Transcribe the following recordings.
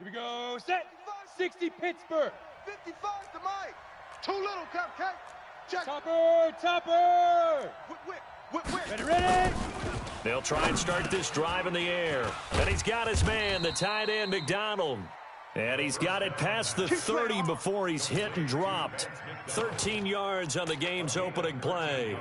Here we go, set. 60 Pittsburgh. 55 to Mike. Too little, Cupcake. Check. Topper. Whip. Ready. They'll try and start this drive in the air. And he's got his man, the tight end, McDonald. And he's got it past the 30 before he's hit and dropped. 13 yards on the game's opening play.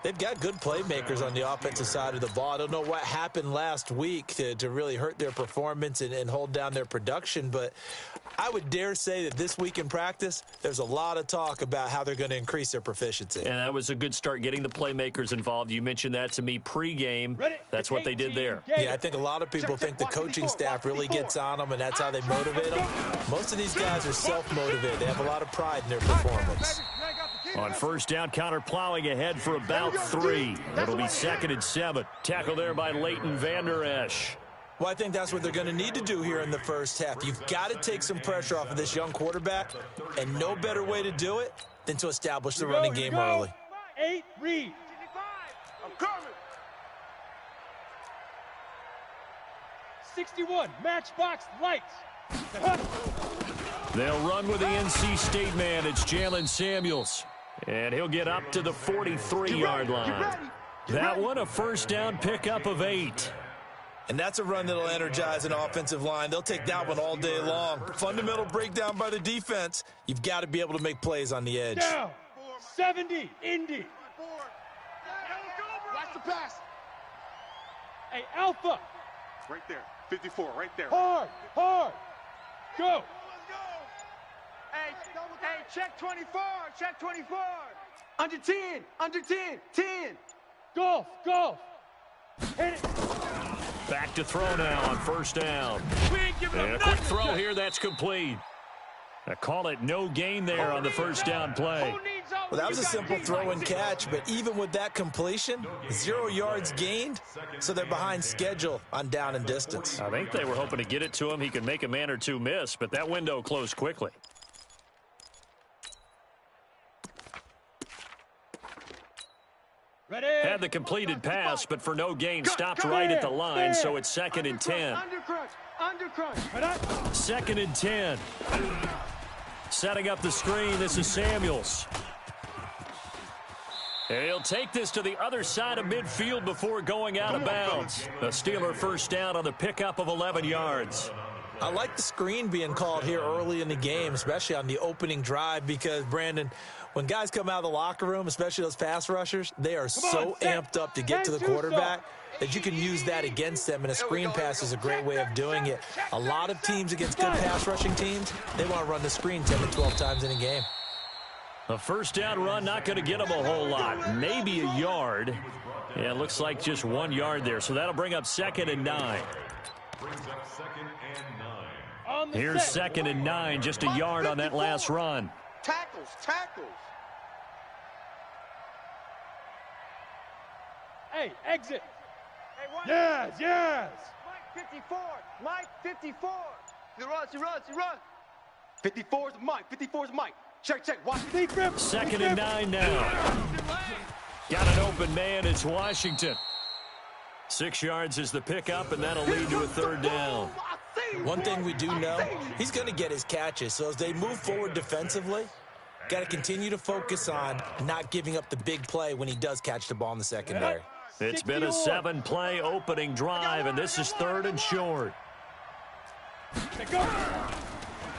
They've got good playmakers on the offensive side of the ball. I don't know what happened last week to really hurt their performance and hold down their production, but I would dare say that this week in practice, there's a lot of talk about how they're going to increase their proficiency. And that was a good start getting the playmakers involved. You mentioned that to me pregame. That's what they did there. Yeah, I think a lot of people think the coaching staff really gets on them, and that's how they motivate them. Most of these guys are self-motivated. They have a lot of pride in their performance. On first down, Connor plowing ahead for about 3. It'll be 2nd and 7. Tackle there by Leighton Vander Esch. Well, I think that's what they're going to need to do here in the first half. You've got to take some pressure off of this young quarterback, and no better way to do it than to establish the running game early. 8, read. I'm coming. 61, matchbox lights. They'll run with the NC State man. It's Jalen Samuels. And he'll get up to the 43-yard line. That one, a first down pickup of 8. And that's a run that'll energize an offensive line. They'll take that one all day long. Fundamental breakdown by the defense. You've got to be able to make plays on the edge. Down. 70, Indy. Watch the pass. Hey, Alpha. Right there. 54, right there. Hard. Go. Hey, check 24, check 24. Under 10, 10. Golf. Hit it. Back to throw now on first down. And a quick throw here, that's complete. I call it no gain there on the first down play. Well, that was a simple throw and catch, but even with that completion, 0 yards gained, so they're behind schedule on down and distance. I think they were hoping to get it to him. He could make a man or two miss, but that window closed quickly. Ready. Had the completed pass, but for no gain, stopped right at the line, so it's 2nd and 10. Undercrunch. 2nd and 10. Setting up the screen, this is Samuels. And he'll take this to the other side of midfield before going out of bounds. A Steeler first down on the pickup of 11 yards. I like the screen being called here early in the game, especially on the opening drive, because, Brandon, when guys come out of the locker room, especially those pass rushers, they are so amped up to get to the quarterback that you can use that against them, and a screen pass is a great way of doing it. A lot of teams against good pass rushing teams, they want to run the screen 10 to 12 times in a game. A first down run, not going to get them a whole lot. Maybe a yard. Yeah, it looks like just 1 yard there, so that'll bring up 2nd and 9. Here's 2nd and 9, just a yard on that last run. Tackles. Hey, exit. Yes. Mike 54. He runs. 54's Mike. Check. Watch. 2nd and 9 now. Got an open man, it's Washington. 6 yards is the pickup, and that'll lead to a third down. One thing we do know, he's going to get his catches. So as they move forward defensively, got to continue to focus on not giving up the big play when he does catch the ball in the secondary. It's been a 7-play opening drive, and this is 3rd and short.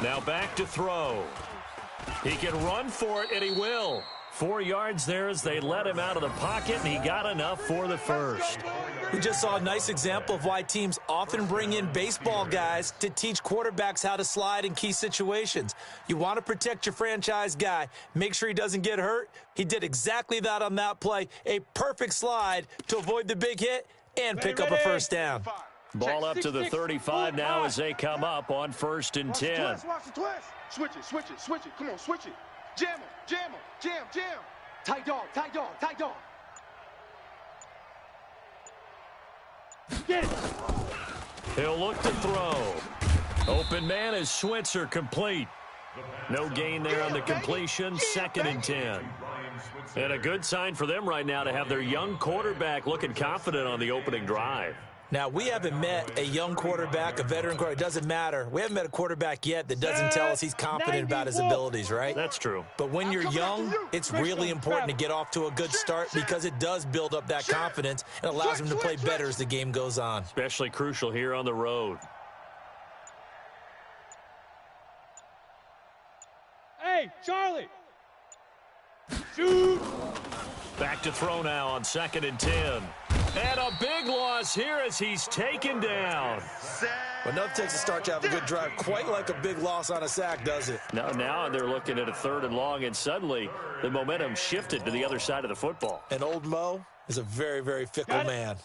Now back to throw. He can run for it, and he will. 4 yards there as they let him out of the pocket, and he got enough for the first. We just saw a nice example of why teams often bring in baseball guys to teach quarterbacks how to slide in key situations. You want to protect your franchise guy. Make sure he doesn't get hurt. He did exactly that on that play. A perfect slide to avoid the big hit and pick up a first down. Ball up to the 35 now as they come up on 1st and 10. Watch the twist. Switch it. Come on, switch it. Jam him. Tight dog. Get it. He'll look to throw. Open man is Switzer, complete. No gain there on the completion, 2nd and 10. And a good sign for them right now to have their young quarterback looking confident on the opening drive. Now, we haven't met a young quarterback, a veteran quarterback. It doesn't matter. We haven't met a quarterback yet that doesn't tell us he's confident about his abilities, right? That's true. But when you're young, it's really important to get off to a good start because it does build up that confidence and allows him to play better as the game goes on. Especially crucial here on the road. Hey, Charlie. Shoot. Back to throw now on 2nd and 10. And a big loss here as he's taken down. But nothing takes a start to have a good drive, quite like a big loss on a sack, does it? Now they're looking at a 3rd and long, and suddenly the momentum shifted to the other side of the football. And old Mo is a very, very fickle man.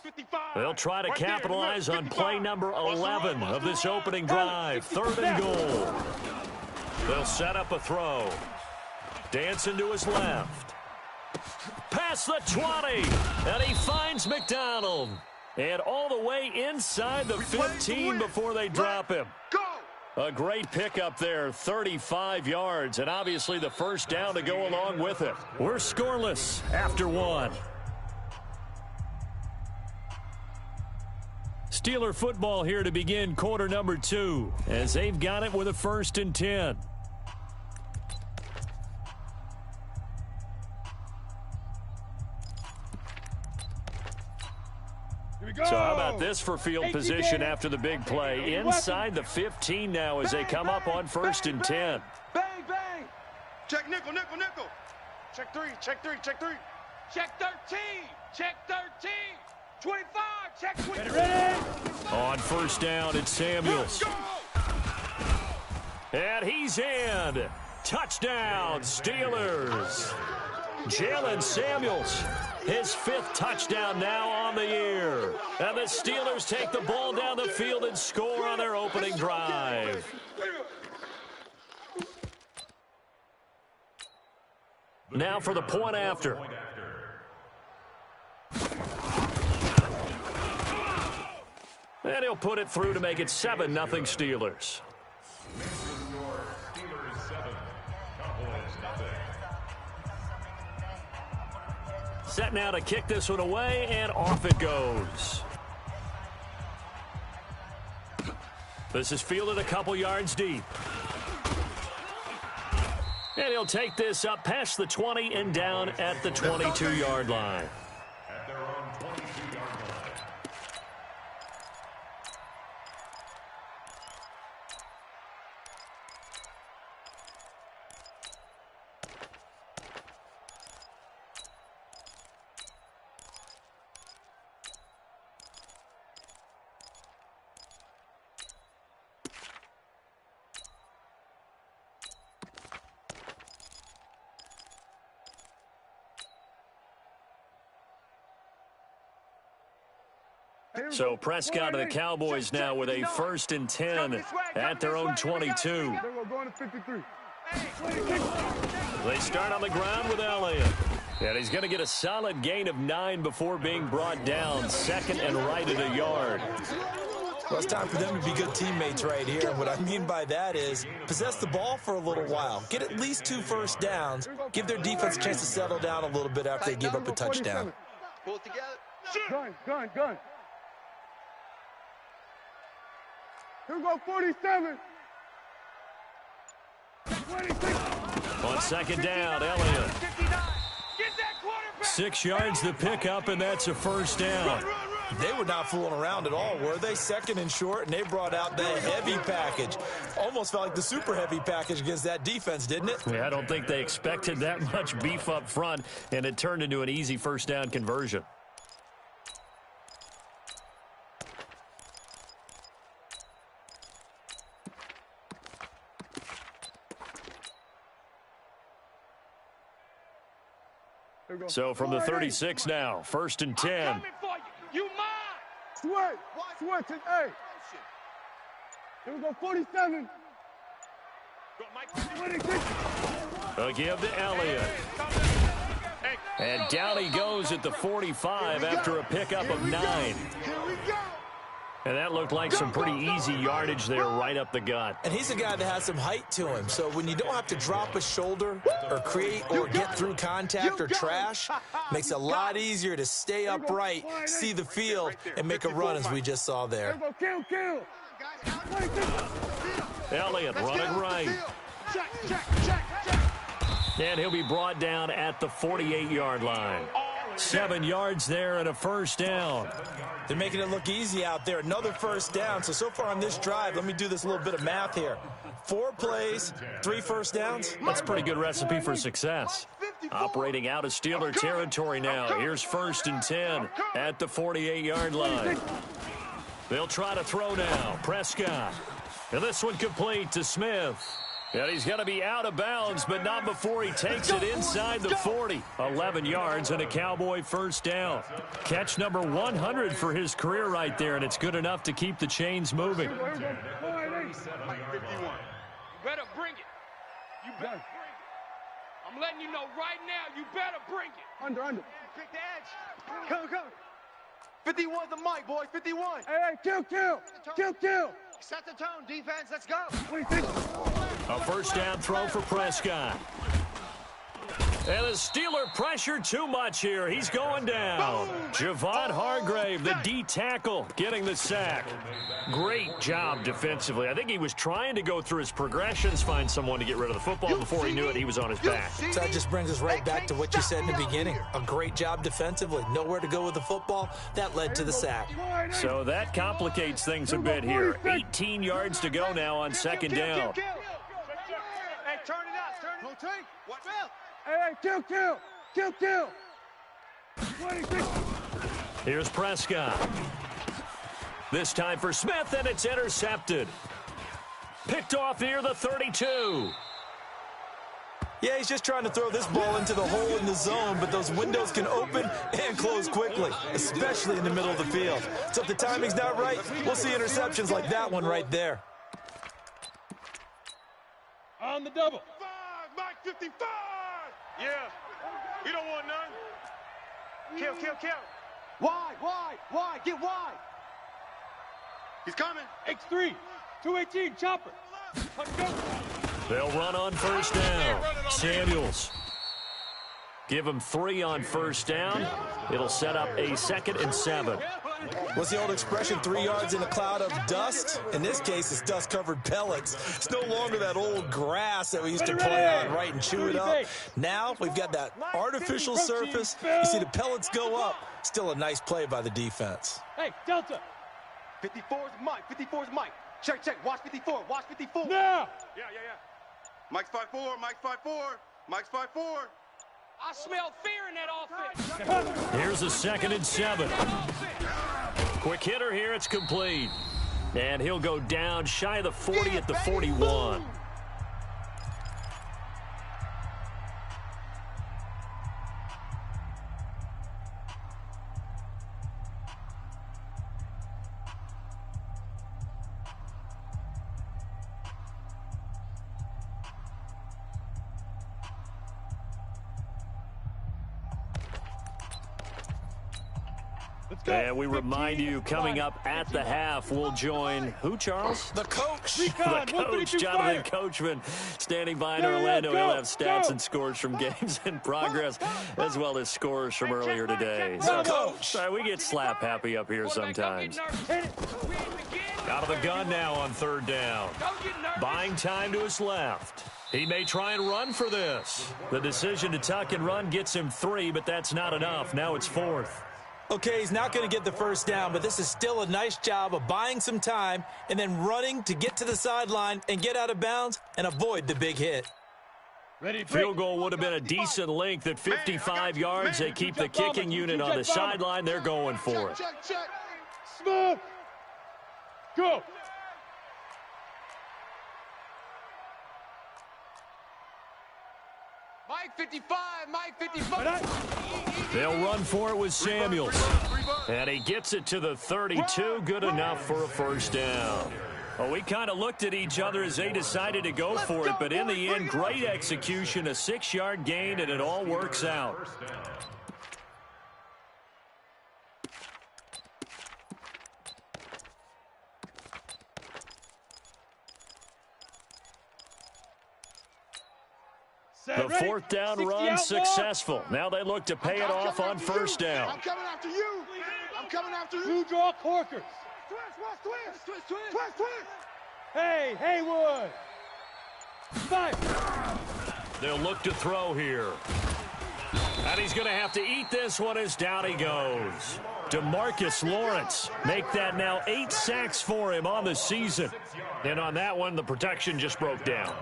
They'll try to capitalize on play number 11 of this opening drive. 3rd and goal. They'll set up a throw. Dancing to his left. Past the 20, and he finds McDonald. And all the way inside the 15 before they drop him. A great pickup there, 35 yards, and obviously the first down to go along with it. We're scoreless after 1. Steeler football here to begin quarter number 2, as they've got it with a 1st and 10. So how about this for field position after the big play? Inside the 15 now as they come up on 1st and 10. Bang, bang. Check nickel, nickel, nickel. Check 3, check 3, check 3. Check 13. Check 13. 25. Check 20. Ready? On 1st down, it's Samuels. And he's in. Touchdown, Steelers. Jalen Samuels, his 5th touchdown now on the year. And the Steelers take the ball down the field and score on their opening drive. Now for the point after. And he'll put it through to make it 7-0 Steelers. Set now to kick this one away, and off it goes. This is fielded a couple yards deep. And he'll take this up past the 20 and down at the 22-yard line. So Prescott and the Cowboys now with a 1st and 10 at their own 22. They start on the ground with Elliott. And he's going to get a solid gain of 9 before being brought down. 2nd and right at a yard. Well, it's time for them to be good teammates right here. And what I mean by that is possess the ball for a little while. Get at least 2 first downs. Give their defense a chance to settle down a little bit after they give up a touchdown. Pull it together. Gun. Here we go, 47. 26. On 2nd down, Elliott. 6 yards the pickup, and that's a 1st down. They were not fooling around at all, were they? 2nd and short, and they brought out the heavy package. Almost felt like the super heavy package against that defense, didn't it? Yeah, I don't think they expected that much beef up front, and it turned into an easy 1st down conversion. So from the 36 now, 1st and 10. You mine. Switch it, hey. Here we go, 47. 26. A give to Elliott. And down he goes at the 45 after a pickup of 9. Here we go. And that looked like some pretty easy yardage there right up the gut. And he's a guy that has some height to him. So when you don't have to drop a shoulder or create or get through contact or trash, makes it a lot easier to stay upright, see the field, and make a run as we just saw there. Elliott running right. And he'll be brought down at the 48-yard line. 7 yards there and a first down. They're making it look easy out there. Another first down. So far on this drive, let me do this little bit of math here. 4 plays, 3 first downs. That's a pretty good recipe for success. Operating out of Steeler territory now. Here's 1st and 10 at the 48-yard line. They'll try to throw now. Prescott. And this one complete to Smith. And he's going to be out of bounds, but not before he takes it inside the 40. 11 yards and a Cowboy first down. Catch number 100 for his career right there, and it's good enough to keep the chains moving. You better bring it. You better bring it. I'm letting you know right now, you better bring it. Under. Pick the edge. Come. 51's the mic, boys. 51. Hey, kill. Set the tone, defense. Let's go. A first down throw for Prescott. And the Steeler pressure too much here. He's going down. Javon Hargrave, the D tackle, getting the sack. Great job defensively. I think he was trying to go through his progressions, find someone to get rid of the football. Before he knew it, he was on his back. So that just brings us right back to what you said in the beginning. A great job defensively. Nowhere to go with the football. That led to the sack. So that complicates things a bit here. 18 yards to go now on 2nd down. Hey, turn it up. Turn it. What? Hey, kill. 26. Here's Prescott. This time for Smith, and it's intercepted. Picked off near the 32. Yeah, he's just trying to throw this ball into the hole in the zone, but those windows can open and close quickly, especially in the middle of the field. So if the timing's not right, we'll see interceptions like that one right there. On the double. 5, Mike 55. Yeah. You don't want none. Kill. Wide. Get wide. He's coming. X3. 218. Chopper. Let's go. They'll run on first down. Samuels. Give him 3 on first down. It'll set up a 2nd and 7. What's the old expression, 3 yards in a cloud of dust? In this case, it's dust-covered pellets. It's no longer that old grass that we used to play on, right, and chew it up. Now we've got that artificial surface. You see the pellets go up. Still a nice play by the defense. Hey, Delta. 54's Mike. Check. Watch 54. Now. Yeah. Mike's 5'4". Mike's 5'4". I smell fear in that offense. Here's a 2nd and 7. Quick hitter here. It's complete. And he'll go down shy of the 40 at the 41. And we remind you, coming up at the half, we'll join who, Charles? The coach. The coach, Jonathan Coachman, standing by in Orlando. He'll have stats and scores from games in progress, as well as scores from earlier today. So, Coach. We get slap happy up here sometimes. Out of the gun now on 3rd down. Buying time to his left. He may try and run for this. The decision to tuck and run gets him 3, but that's not enough. Now it's 4th. Okay, he's not going to get the first down, but this is still a nice job of buying some time and then running to get to the sideline and get out of bounds and avoid the big hit. Field goal would have been a decent length at 55 yards. They keep the kicking unit on the sideline. They're going for it. Check. Smoke. Go. Mike 55. They'll run for it with Samuels. And he gets it to the 32. Good enough for a first down. Well, we kind of looked at each other as they decided to go for it, but in the end, great execution, a 6-yard gain, and it all works out. The fourth down run successful. Now they look to pay it off on first down. I'm coming after you. I'm coming after you. You draw corkers. Twist. Hey, Haywood. Fight. They'll look to throw here. And he's going to have to eat this one as down he goes. DeMarcus Lawrence make that now 8 sacks for him on the season. And on that one, the protection just broke down.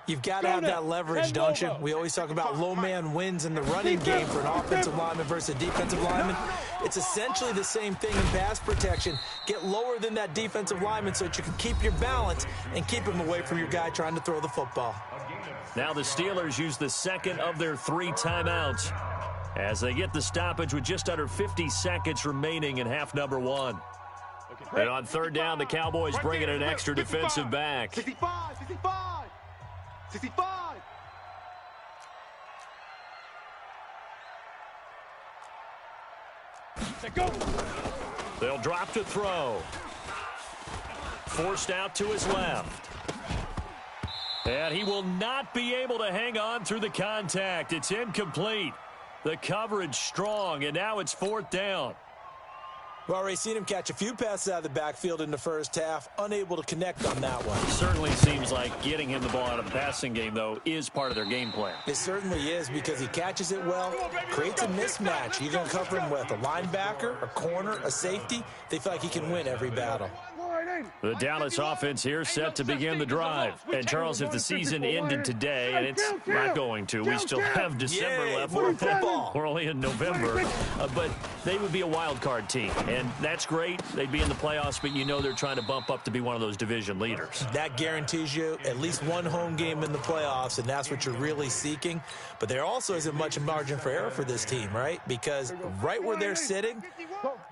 You've got to have that leverage, don't you? We always talk about low man wins in the running game for an offensive lineman versus a defensive lineman. It's essentially the same thing in pass protection. Get lower than that defensive lineman so that you can keep your balance and keep him away from your guy trying to throw the football. Now the Steelers use the second of their 3 timeouts as they get the stoppage with just under 50 seconds remaining in half number 1. And on third down, the Cowboys bring in an extra defensive back. 65. 65. Go. They'll drop to throw. Forced out to his left. And he will not be able to hang on through the contact. It's incomplete. The coverage strong, and now it's fourth down. We've already seen him catch a few passes out of the backfield in the first half, unable to connect on that one. Certainly seems like getting him the ball out of the passing game, though, is part of their game plan. It certainly is because he catches it well, creates a mismatch. You're going to cover him with a linebacker, a corner, a safety. They feel like he can win every battle. The Dallas offense here set to begin the drive. And, Charles, if the season ended today, and it's not going to, we still have December left. We're only in November. But they would be a wild card team, and that's great. They'd be in the playoffs, but you know they're trying to bump up to be one of those division leaders. That guarantees you at least one home game in the playoffs, and that's what you're really seeking. But there also isn't much margin for error for this team, right? Because right where they're sitting,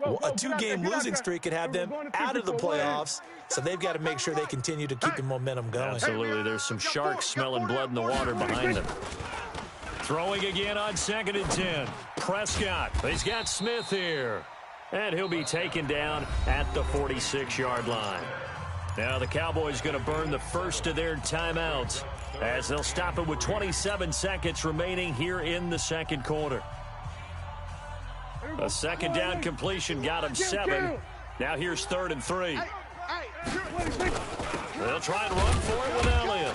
a 2-game losing streak could have them out of the playoffs, so they've got to make sure they continue to keep the momentum going. Absolutely. There's some sharks smelling blood in the water behind them. Throwing again on 2nd and 10. Prescott. He's got Smith here. And he'll be taken down at the 46-yard line. Now the Cowboys going to burn the first of their timeouts as they'll stop it with 27 seconds remaining here in the second quarter. A second down completion got him 7. Now here's 3rd and 3. They'll try and run for it with Elliott.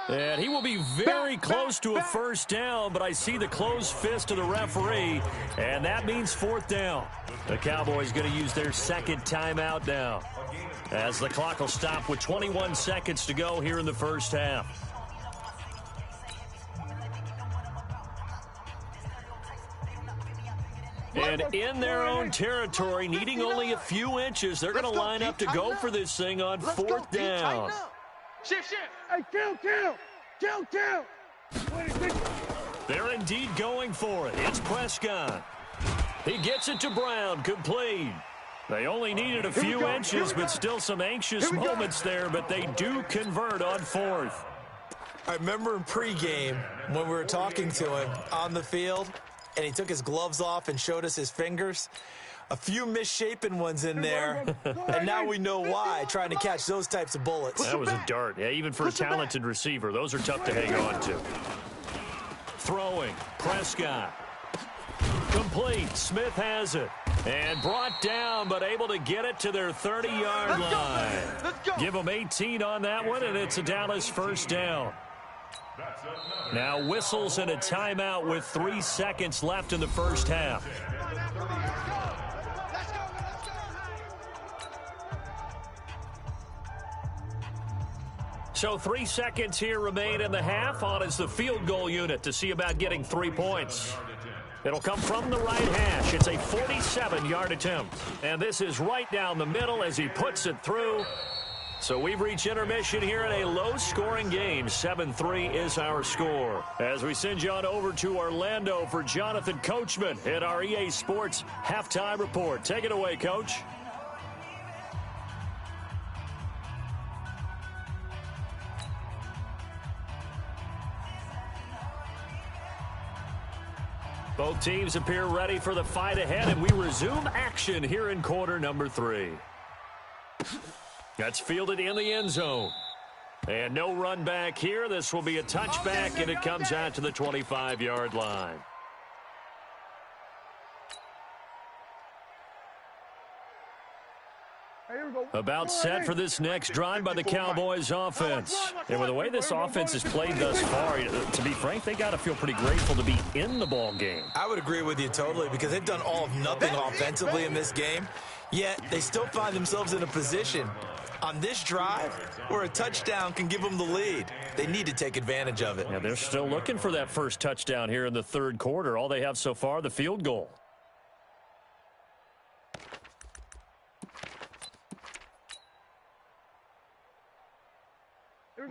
And he will be very close to a first down, but I see the closed fist of the referee, and that means 4th down. The Cowboys going to use their second timeout now as the clock will stop with 21 seconds to go here in the first half. And in their own territory, needing only a few inches, they're going to line up to go for this thing on 4th down. Shift. Hey, count. They're indeed going for it. It's Prescott. He gets it to Brown, complete. They only needed a few inches, but still some anxious moments there, but they do convert on 4th. I remember in pregame when we were talking to him on the field, and he took his gloves off and showed us his fingers. A few misshapen ones in there, and now we know why, trying to catch those types of bullets. That was a dart. Yeah, even for a talented receiver, those are tough to hang on to. Throwing, Prescott. Complete, Smith has it. And brought down, but able to get it to their 30-yard line. Give them 18 on that one, and it's a Dallas first down. Now whistles and a timeout with 3 seconds left in the first half. So 3 seconds here remain in the half. On is the field goal unit to see about getting 3 points. It'll come from the right hash. It's a 47-yard attempt. And this is right down the middle as he puts it through. So we've reached intermission here in a low-scoring game. 7-3 is our score. As we send you on over to Orlando for Jonathan Coachman in our EA Sports Halftime Report. Take it away, Coach. Both teams appear ready for the fight ahead, and we resume action here in quarter number 3. That's fielded in the end zone. And no run back here. This will be a touchback, and it comes out to the 25-yard line. About set for this next drive by the Cowboys offense. And with the way this offense has played thus far, to be frank, they got to feel pretty grateful to be in the ball game. I would agree with you totally because they've done all of nothing offensively in this game, yet they still find themselves in a position on this drive where a touchdown can give them the lead. They need to take advantage of it. Yeah, they're still looking for that first touchdown here in the third quarter. All they have so far, the field goal.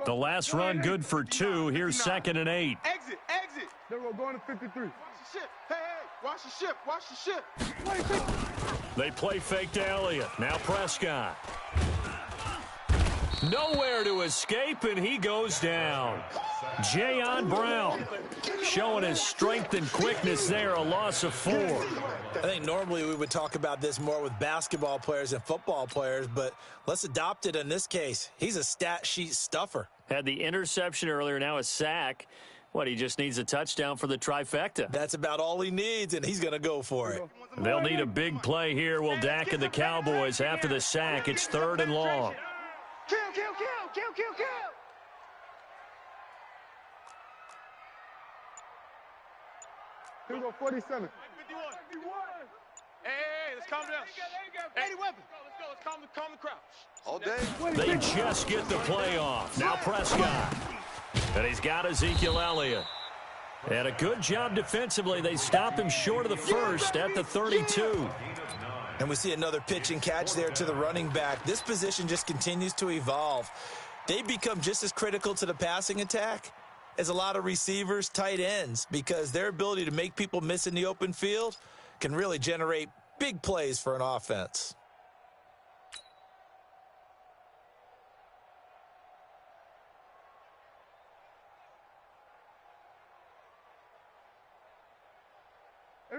The last run good for 2. Here's 2nd and 8. Exit, exit. They're going to 53. Watch the ship. Hey, watch the ship. Watch the ship. They play fake to Elliott. Now Prescott. Nowhere to escape, and he goes down. Jayon Brown showing his strength and quickness there, a loss of 4. I think normally we would talk about this more with basketball players and football players, but let's adopt it in this case. He's a stat sheet stuffer. Had the interception earlier, now a sack. What, he just needs a touchdown for the trifecta. That's about all he needs, and he's going to go for it. They'll need a big play here. Will Dak and the Cowboys after the sack. It's 3rd and long. Kill, kill, kill, kill, kill, kill. Here we go, 47. Hey, let's calm down. Hey, let's calm the crowd. All day. They just get the play off. Now Prescott. And he's got Ezekiel Elliott. And a good job defensively. They stop him short of the first at the 32. And we see another pitch and catch there to the running back. This position just continues to evolve. They become just as critical to the passing attack as a lot of receivers, tight ends, because their ability to make people miss in the open field can really generate big plays for an offense.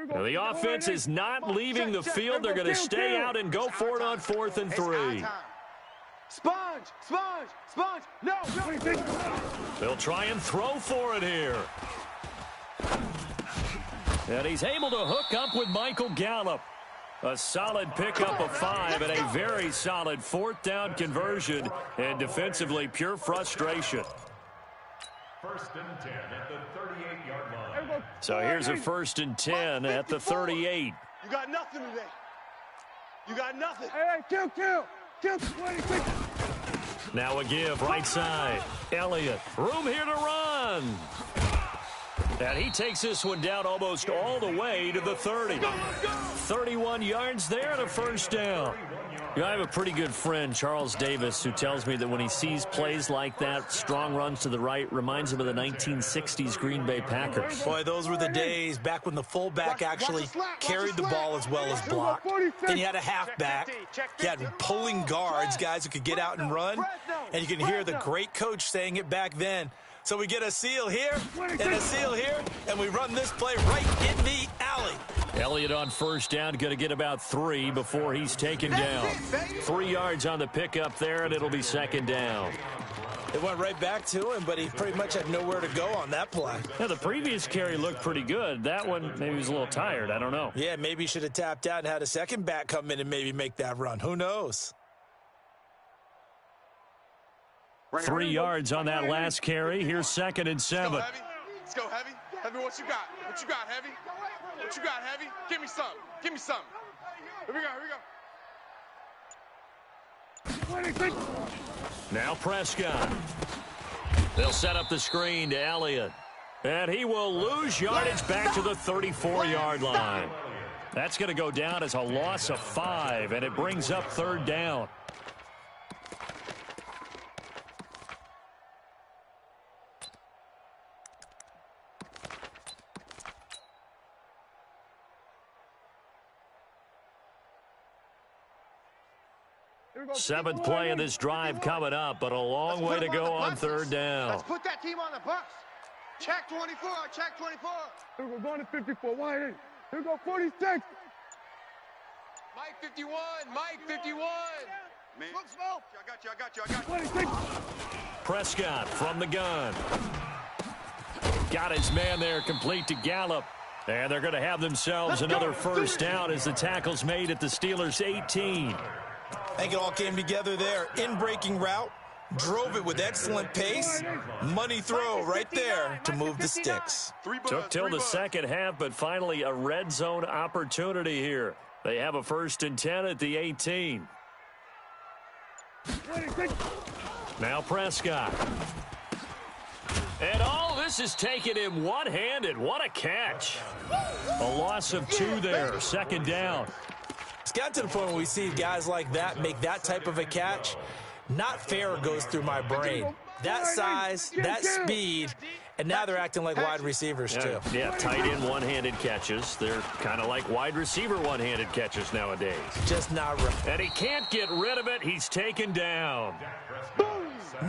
Now the offense is not leaving the field. They're going to stay out and go for it on 4th and 3. Sponge, sponge, sponge. No, no. They'll try and throw for it here. And he's able to hook up with Michael Gallup. A solid pickup of 5 and a very solid 4th down conversion. And defensively, pure frustration. 1st and 10 at the 38-yard line. So here's a 1st and 10 at the 38. You got nothing today. You got nothing. Hey, kill, kill. Kill, 26. Now a give, right side. Elliott, room here to run. And he takes this one down almost all the way to the 30. 31 yards there and a 1st down. You know, I have a pretty good friend, Charles Davis, who tells me that when he sees plays like that, strong runs to the right, reminds him of the 1960s Green Bay Packers. Boy, those were the days back when the fullback actually carried the ball as well as blocked. Then you had a halfback. You had pulling guards, guys who could get out and run. And you can hear the great coach saying it back then. So we get a seal here and a seal here, and we run this play right in the alley. Elliott on 1st down, going to get about 3 before he's taken down. 3 yards on the pickup there, and it'll be 2nd down. It went right back to him, but he pretty much had nowhere to go on that play. Yeah, the previous carry looked pretty good. That one, maybe he was a little tired. I don't know. Yeah, maybe he should have tapped out and had a second back come in and maybe make that run. Who knows? 3 yards on that last carry. Here's 2nd and 7. Let's go, Heavy. Heavy, what you got? What you got, Heavy? What you got, Heavy? Give me some. Give me some. Here we go, here we go. Now Prescott. They'll set up the screen to Elliott. And he will lose yardage back to the 34-yard line. That's going to go down as a loss of 5, and it brings up 3rd down. Seventh play of this drive coming up, but a long way to go on 3rd down. Let's put that team on the bus. Check 24, check 24. Here we go, going to 54, wide in. Here we go, 46. Mike 51, Mike 51. Man. Smoke. I got you, I got you, I got you. 26. Prescott from the gun. Got his man there, complete to Gallup. And they're going to have themselves another first down as the tackle's made at the Steelers' 18. I think it all came together there. In-breaking route, drove it with excellent pace. Money throw right there to move the sticks. Took till the second half, but finally a red zone opportunity here. They have a 1st and 10 at the 18. Now Prescott. And all this is taken in one-handed. What a catch. A loss of 2 there. 2nd down. It's got to the point where we see guys like that make that type of a catch. Not fair goes through my brain. That size, that speed, and now they're acting like wide receivers too. Yeah, tight end one-handed catches. They're kind of like wide receiver one-handed catches nowadays. Just not right. And he can't get rid of it. He's taken down.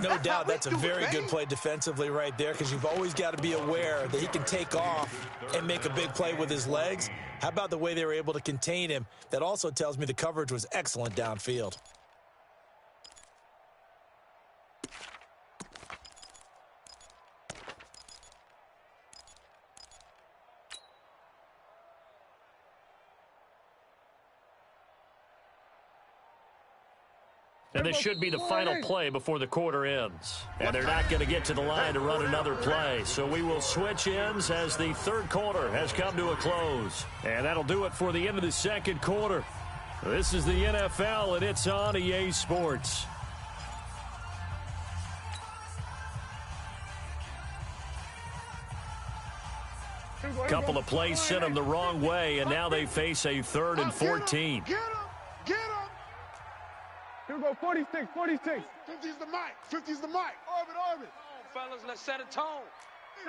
No doubt that's a very good play defensively right there, because you've always got to be aware that he can take off and make a big play with his legs. How about the way they were able to contain him? That also tells me the coverage was excellent downfield. And this should be the final play before the quarter ends. And they're not going to get to the line to run another play. So we will switch ends as the 3rd quarter has come to a close. And that'll do it for the end of the 2nd quarter. This is the NFL, and it's on EA Sports. Couple of plays sent them the wrong way, and now they face a 3rd and 14. Get him! Get him! Here we go, 46, 46. 50's the mic, 50's the mic. Orbit, orbit. Come on, fellas, let's set a tone.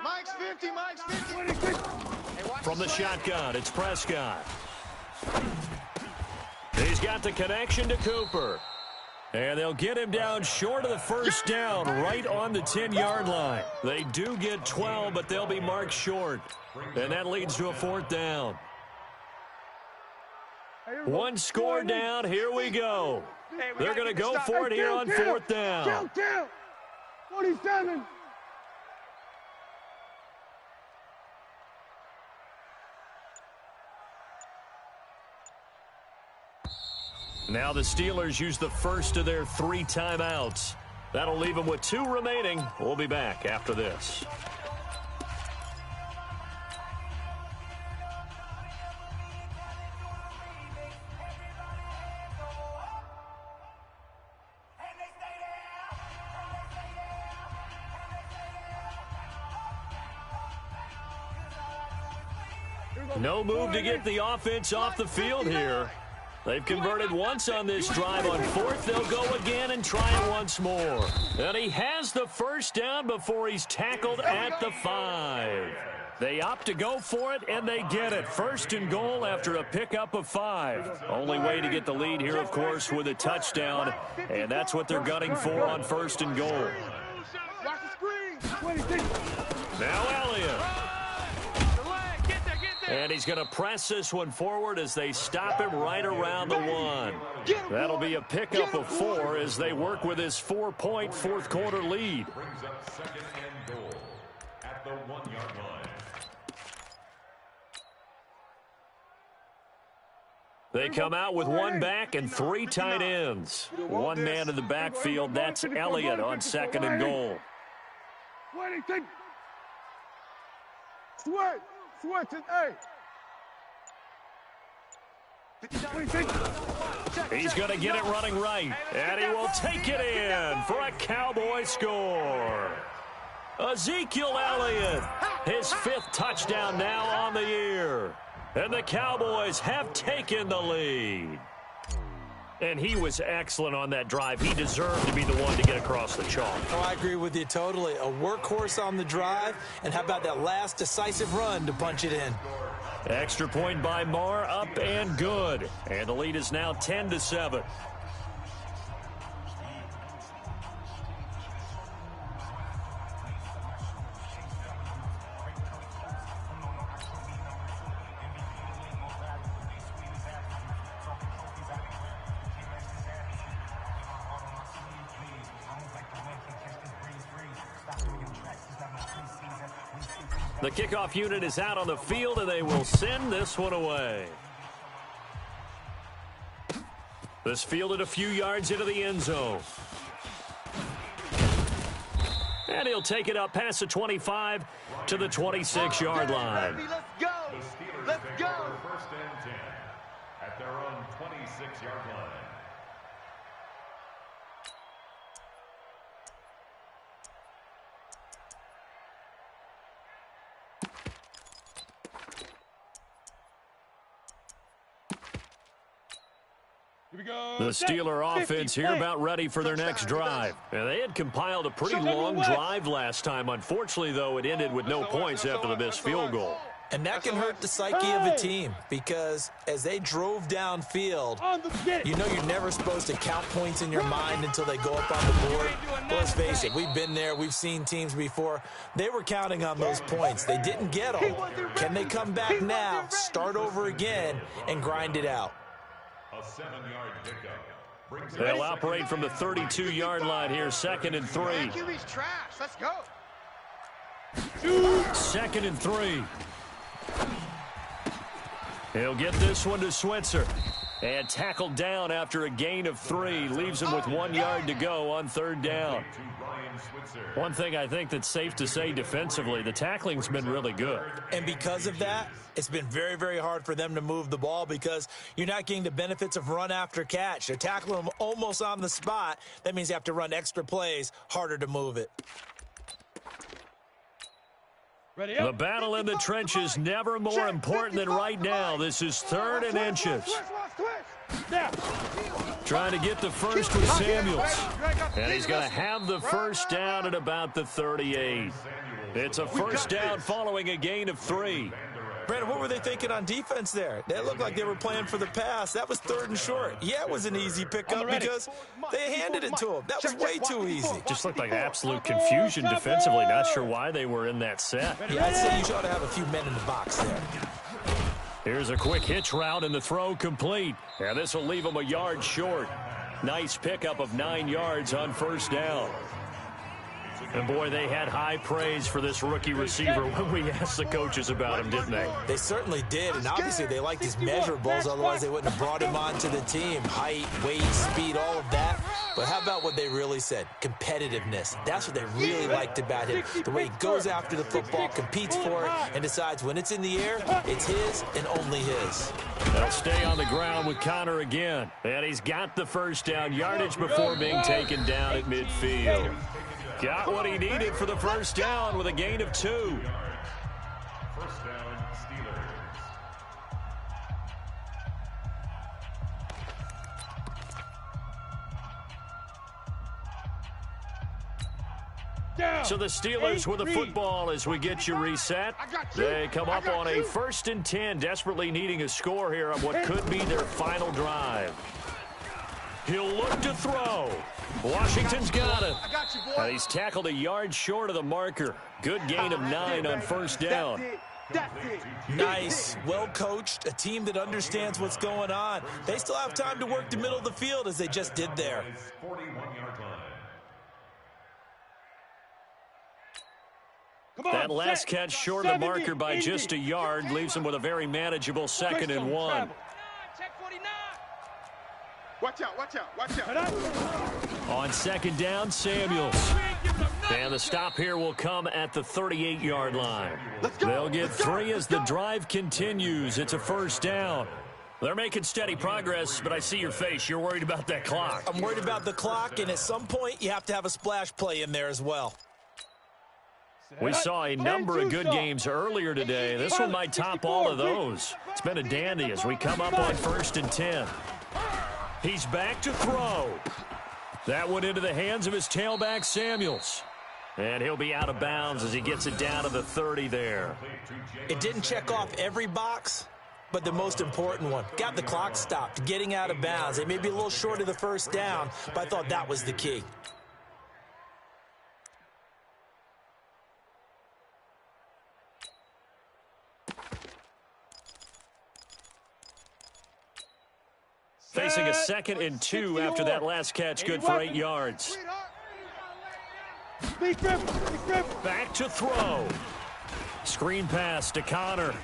Mike's 50, Mike's 50. 26. From the shotgun, it's Prescott. He's got the connection to Cooper. And they'll get him down short of the 1st down, right on the 10-yard line. They do get 12, but they'll be marked short. And that leads to a 4th down. 1 score down, here we go. They're going to go for it here on 4th down. 47. Now the Steelers use the first of their 3 timeouts. That'll leave them with 2 remaining. We'll be back after this. No move to get the offense off the field here. They've converted once on this drive. On 4th, they'll go again and try it once more. And he has the 1st down before he's tackled at the 5. They opt to go for it, and they get it. 1st and goal after a pickup of 5. Only way to get the lead here, of course, with a touchdown. And that's what they're gunning for on 1st and goal. Now Elliott. And he's going to press this one forward as they stop him right around the 1. That'll be a pickup of 4 as they work with his 4-point 4th quarter lead. Brings up 2nd and goal at the 1-yard line. They come out with 1 back and 3 tight ends. 1 man in the backfield. That's Elliott on 2nd and goal. Switch it, hey. He's going to get it running right, and he will take it in for a Cowboy score. Ezekiel Elliott, his 5th touchdown now on the year. And the Cowboys have taken the lead. And he was excellent on that drive. He deserved to be the one to get across the chalk. Oh, I agree with you totally. A workhorse on the drive, and how about that last decisive run to punch it in? Extra point by Marr, up and good. And the lead is now 10-7. The kickoff unit is out on the field, and they will send this one away. This fielded a few yards into the end zone. And he'll take it up past the 25 to the 26-yard line. Let's go. Let's go. First and 10 at their own 26-yard line. The Steeler offense here about ready for their next drive. And they had compiled a pretty long drive last time. Unfortunately, though, it ended with no points after the missed field goal. And that can hurt the psyche of a team because as they drove downfield, you know you're never supposed to count points in your mind until they go up on the board. Well, let's face it, we've been there. We've seen teams before. They were counting on those points. They didn't get them. Can they come back now, start over again, and grind it out? A 7-yard pickup. They'll operate from the 32-yard line here, 2nd and 3. QB's trash. Let's go. 2nd and 3. He'll get this one to Switzer. And tackled down after a gain of 3. Leaves him with 1 yard to go on 3rd down. One thing I think that's safe to say defensively, the tackling's been really good. And because of that, it's been very, very hard for them to move the ball because you're not getting the benefits of run after catch. They're tackling them almost on the spot. That means you have to run extra plays, harder to move it. The battle in the trenches never more important than right now. This is 3rd and inches. Trying to get the first with Samuels. And he's going to have the first down at about the 38. It's a first down following a gain of 3. Brandon, what were they thinking on defense there? They looked like they were playing for the pass. That was 3rd and short. Yeah, it was an easy pickup because they handed it to him. That was way too easy. Just looked like absolute confusion defensively. Not sure why they were in that set. Yeah, I'd say you ought to have a few men in the box there. Here's a quick hitch route and the throw complete. And this will leave him a yard short. Nice pickup of 9 yards on first down. And, boy, they had high praise for this rookie receiver when we asked the coaches about him, didn't they? They certainly did, and obviously they liked his measurables. Otherwise, they wouldn't have brought him onto the team. Height, weight, speed, all of that. But how about what they really said? Competitiveness. That's what they really liked about him. The way he goes after the football, competes for it, and decides when it's in the air, it's his and only his. They'll stay on the ground with Connor again. And he's got the first down yardage before being taken down at midfield. Got what he needed for the first down with a gain of 2. First down, Steelers. So the Steelers with the football as we get you reset. They come up on a 1st and 10, desperately needing a score here on what could be their final drive. He'll look to throw. Washington's got it. And he's tackled a yard short of the marker. Good gain of 9 on first down. Nice, well coached, a team that understands what's going on. They still have time to work the middle of the field as they just did there. 41-yard line. That last catch short of the marker by just a yard leaves him with a very manageable 2nd and 1. Watch out, watch out, watch out. On 2nd down, Samuels. And the stop here will come at the 38-yard line. They'll get 3 as the drive continues. It's a first down. They're making steady progress, but I see your face. You're worried about that clock. I'm worried about the clock, and at some point, you have to have a splash play in there as well. We saw a number of good games earlier today. This one might top all of those. It's been a dandy as we come up on 1st and 10. He's back to throw. That went into the hands of his tailback, Samuels. And he'll be out of bounds as he gets it down to the 30 there. It didn't check off every box, but the most important one. Got the clock stopped, getting out of bounds. They may be a little short of the first down, but I thought that was the key. Facing a 2nd and 2 after that last catch, good for 8 yards. Back to throw. Screen pass to Connor.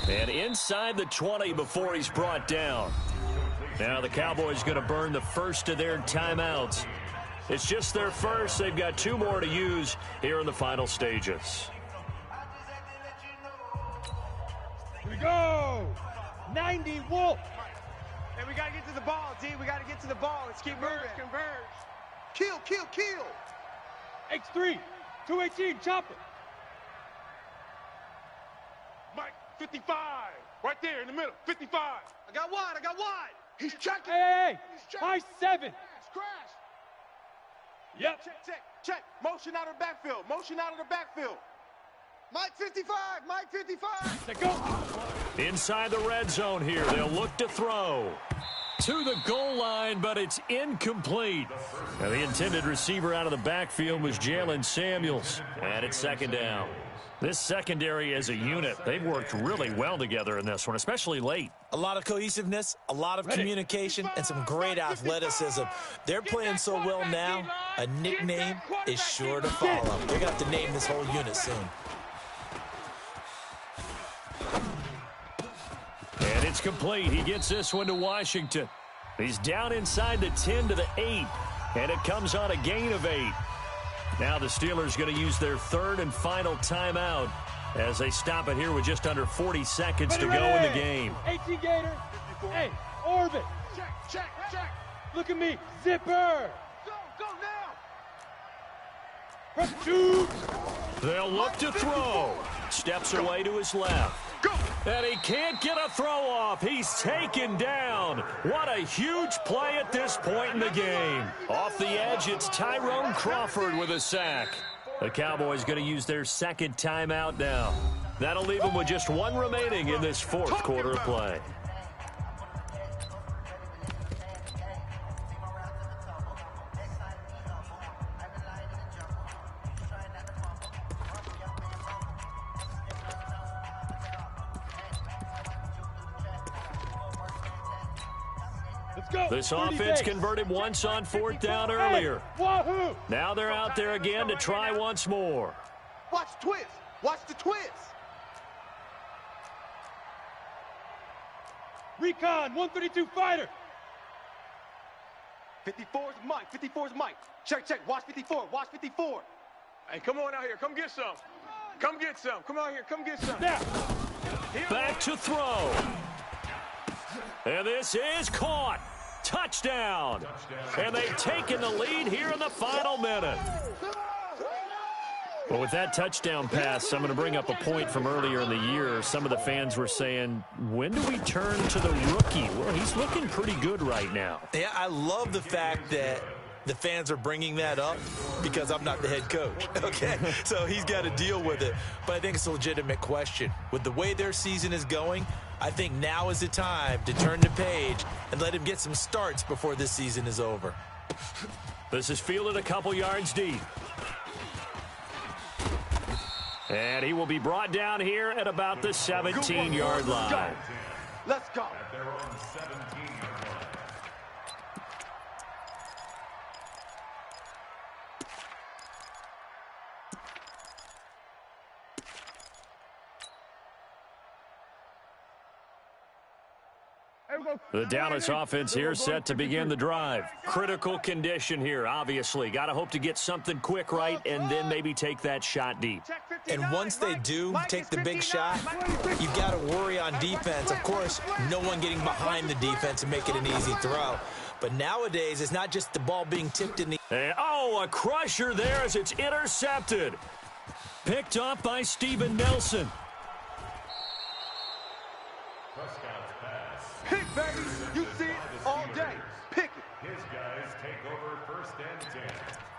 And inside the 20 before he's brought down. Now the Cowboys going to burn the first of their timeouts. It's just their first. They've got 2 more to use here in the final stages. Here we go. 90 Wolf. And we got to get to the ball, D. We got to get to the ball. Let's keep moving. Converge. Kill, kill, kill. X3. 218, chopper. Mike, 55. Right there in the middle, 55. I got wide. He's checking. Hey, high 7. Crash. Yep. Check. Motion out of the backfield. Mike 55. Let's go. Inside the red zone here. They'll look to throw. To the goal line, but it's incomplete. Now, the intended receiver out of the backfield was Jalen Samuels. And it's second down. This secondary as a unit, they've worked really well together in this one, especially late. A lot of cohesiveness, a lot of communication, and some great athleticism. They're playing so well now, a nickname is sure to follow. They're going to have to name this whole unit soon. And it's complete. He gets this one to Washington. He's down inside the 10 to the 8, and it comes on a gain of 8. Now the Steelers going to use their 3rd and final timeout as they stop it here with just under 40 seconds to go in the game. 18 Gator. Hey, orbit. Check. Look at me. Zipper. Go now. Press 2. They'll look to throw. Steps away to his left. And he can't get a throw off. He's taken down. What a huge play at this point in the game. Off the edge, it's Tyrone Crawford with a sack. The Cowboys going to use their 2nd timeout now. That'll leave them with just 1 remaining in this 4th quarter of play. This offense converted once on 4th down earlier. Now they're out there again to try once more. Watch the twist. Recon, 132 fighter. 54's Mike. Check. Watch 54. Hey, come on out here. Come get some. Come out here. Come get some. Now. Back to throw. And this is caught. Touchdown. And they've taken the lead here in the final minute. Well, with that touchdown pass, I'm going to bring up a point from earlier in the year. Some of the fans were saying, when do we turn to the rookie? Well, he's looking pretty good right now. Yeah, I love the fact that the fans are bringing that up because I'm not the head coach, okay? So he's got to deal with it. But I think it's a legitimate question. With the way their season is going, I think now is the time to turn the page and let him get some starts before this season is over. This is fielded a couple yards deep. And he will be brought down here at about the 17-yard line. Let's go. At their own 17-yard line. The Dallas offense here set to begin the drive. Critical condition here, obviously. Got to hope to get something quick right and then maybe take that shot deep. And once they do take the big shot, you've got to worry on defense. Of course, no one getting behind the defense and make it an easy throw. But nowadays, it's not just the ball being tipped in the... Oh, a crusher there as it's intercepted. Picked off by Steven Nelson. Pick, baby. You see it all day. Pick it. His guys take over 1st and 10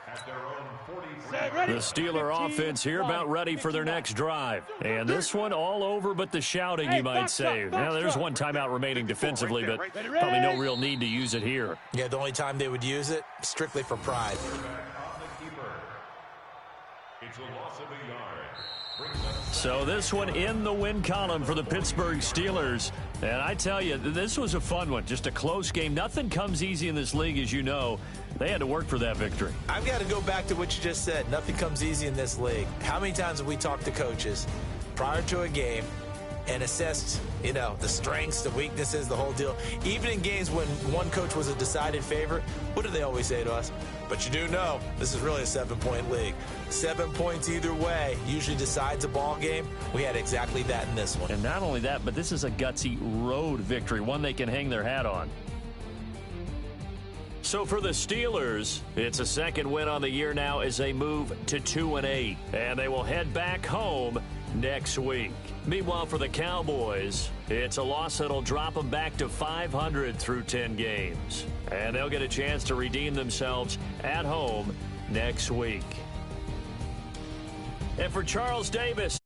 at their own 40. The Steeler offense here about ready for their next drive. And this one all over but the shouting, you might say. Now, there's one timeout remaining defensively, but probably no real need to use it here. Yeah, the only time they would use it, strictly for pride. It's a loss of a yard. So this one in the win column for the Pittsburgh Steelers. And I tell you, this was a fun one. Just a close game. Nothing comes easy in this league, as you know. They had to work for that victory. I've got to go back to what you just said. Nothing comes easy in this league. How many times have we talked to coaches prior to a game and assessed, the strengths, the weaknesses, the whole deal? Even in games when one coach was a decided favorite, what do they always say to us? But you do know this is really a 7-point league. 7 points either way usually decides a ball game. We had exactly that in this one. And not only that, but this is a gutsy road victory, one they can hang their hat on. So for the Steelers, it's a second win on the year now as they move to 2-8. And they will head back home next week. Meanwhile, for the Cowboys, it's a loss that'll drop them back to 500 through 10 games. And they'll get a chance to redeem themselves at home next week. And for Charles Davis.